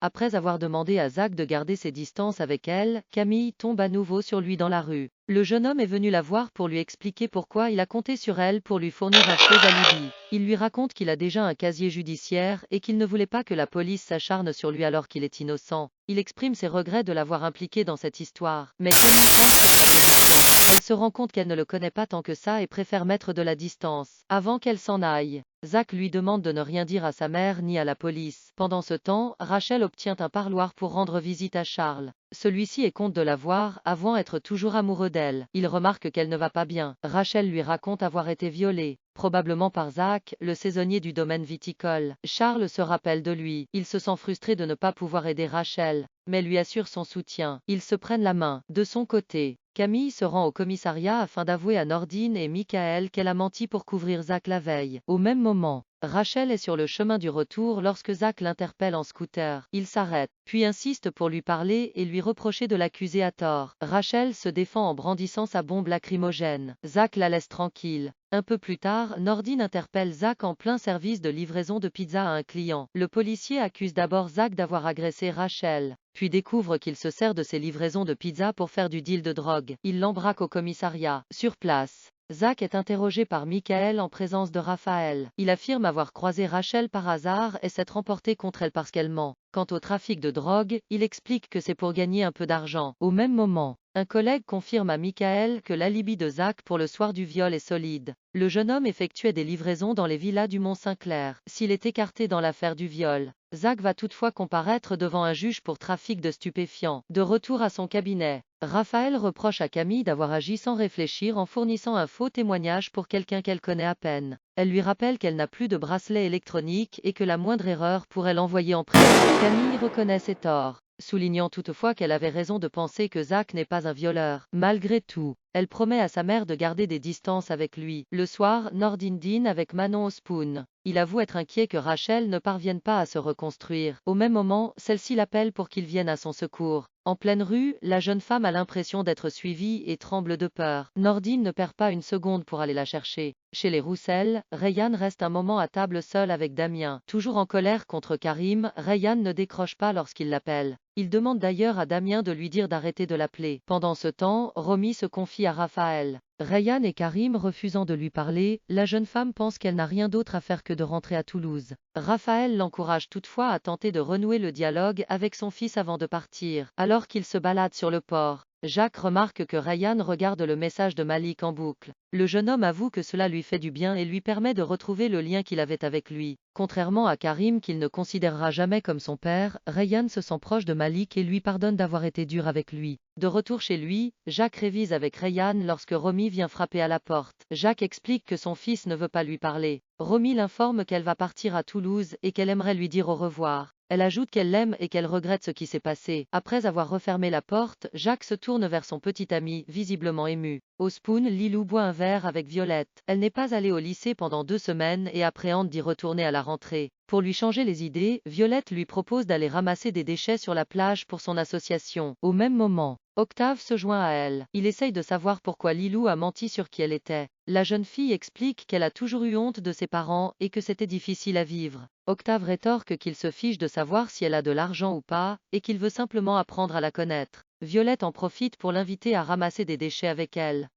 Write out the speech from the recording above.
Après avoir demandé à Zach de garder ses distances avec elle, Camille tombe à nouveau sur lui dans la rue. Le jeune homme est venu la voir pour lui expliquer pourquoi il a compté sur elle pour lui fournir un faux alibi. Il lui raconte qu'il a déjà un casier judiciaire et qu'il ne voulait pas que la police s'acharne sur lui alors qu'il est innocent. Il exprime ses regrets de l'avoir impliqué dans cette histoire. Mais Camille pense que sa position. Elle se rend compte qu'elle ne le connaît pas tant que ça et préfère mettre de la distance. Avant qu'elle s'en aille, Zach lui demande de ne rien dire à sa mère ni à la police. Pendant ce temps, Rachel obtient un parloir pour rendre visite à Charles. Celui-ci est content de la voir, avouant être toujours amoureux d'elle. Il remarque qu'elle ne va pas bien. Rachel lui raconte avoir été violée, probablement par Zach, le saisonnier du domaine viticole. Charles se rappelle de lui. Il se sent frustré de ne pas pouvoir aider Rachel, mais lui assure son soutien. Ils se prennent la main. De son côté, Camille se rend au commissariat afin d'avouer à Nordine et Michael qu'elle a menti pour couvrir Zach la veille. Au même moment, Rachel est sur le chemin du retour lorsque Zach l'interpelle en scooter. Il s'arrête, puis insiste pour lui parler et lui reprocher de l'accuser à tort. Rachel se défend en brandissant sa bombe lacrymogène. Zach la laisse tranquille. Un peu plus tard, Nordine interpelle Zach en plein service de livraison de pizza à un client. Le policier accuse d'abord Zach d'avoir agressé Rachel, puis découvre qu'il se sert de ses livraisons de pizza pour faire du deal de drogue. Il l'embraque au commissariat. Sur place, Zach est interrogé par Michael en présence de Raphaël. Il affirme avoir croisé Rachel par hasard et s'être emporté contre elle parce qu'elle ment. Quant au trafic de drogue, il explique que c'est pour gagner un peu d'argent. Au même moment, un collègue confirme à Michael que l'alibi de Zach pour le soir du viol est solide. Le jeune homme effectuait des livraisons dans les villas du Mont-Saint-Clair. S'il est écarté dans l'affaire du viol, Zach va toutefois comparaître devant un juge pour trafic de stupéfiants. De retour à son cabinet, Raphaël reproche à Camille d'avoir agi sans réfléchir en fournissant un faux témoignage pour quelqu'un qu'elle connaît à peine. Elle lui rappelle qu'elle n'a plus de bracelet électronique et que la moindre erreur pourrait l'envoyer en prison. Camille reconnaît ses torts, soulignant toutefois qu'elle avait raison de penser que Zach n'est pas un violeur. Malgré tout, elle promet à sa mère de garder des distances avec lui. Le soir, Nordine dîne avec Manon au spoon. Il avoue être inquiet que Rachel ne parvienne pas à se reconstruire. Au même moment, celle-ci l'appelle pour qu'il vienne à son secours. En pleine rue, la jeune femme a l'impression d'être suivie et tremble de peur. Nordine ne perd pas une seconde pour aller la chercher. Chez les Roussel, Rayhan reste un moment à table seul avec Damien. Toujours en colère contre Karim, Rayhan ne décroche pas lorsqu'il l'appelle. Il demande d'ailleurs à Damien de lui dire d'arrêter de l'appeler. Pendant ce temps, Romy se confie à Raphaël. Rayhan et Karim refusant de lui parler, la jeune femme pense qu'elle n'a rien d'autre à faire que de rentrer à Toulouse. Raphaël l'encourage toutefois à tenter de renouer le dialogue avec son fils avant de partir. Alors qu'il se balade sur le port, Jacques remarque que Rayhan regarde le message de Malik en boucle. Le jeune homme avoue que cela lui fait du bien et lui permet de retrouver le lien qu'il avait avec lui. Contrairement à Karim qu'il ne considérera jamais comme son père, Rayhan se sent proche de Malik et lui pardonne d'avoir été dur avec lui. De retour chez lui, Jacques révise avec Rayhan lorsque Romy vient frapper à la porte. Jacques explique que son fils ne veut pas lui parler. Romy l'informe qu'elle va partir à Toulouse et qu'elle aimerait lui dire au revoir. Elle ajoute qu'elle l'aime et qu'elle regrette ce qui s'est passé. Après avoir refermé la porte, Jacques se tourne vers son petit ami, visiblement ému. Au spoon, Lilou boit un verre avec Violette. Elle n'est pas allée au lycée pendant 2 semaines et appréhende d'y retourner à la rentrée. Pour lui changer les idées, Violette lui propose d'aller ramasser des déchets sur la plage pour son association. Au même moment, Octave se joint à elle. Il essaye de savoir pourquoi Lilou a menti sur qui elle était. La jeune fille explique qu'elle a toujours eu honte de ses parents et que c'était difficile à vivre. Octave rétorque qu'il se fiche de savoir si elle a de l'argent ou pas, et qu'il veut simplement apprendre à la connaître. Violette en profite pour l'inviter à ramasser des déchets avec elle.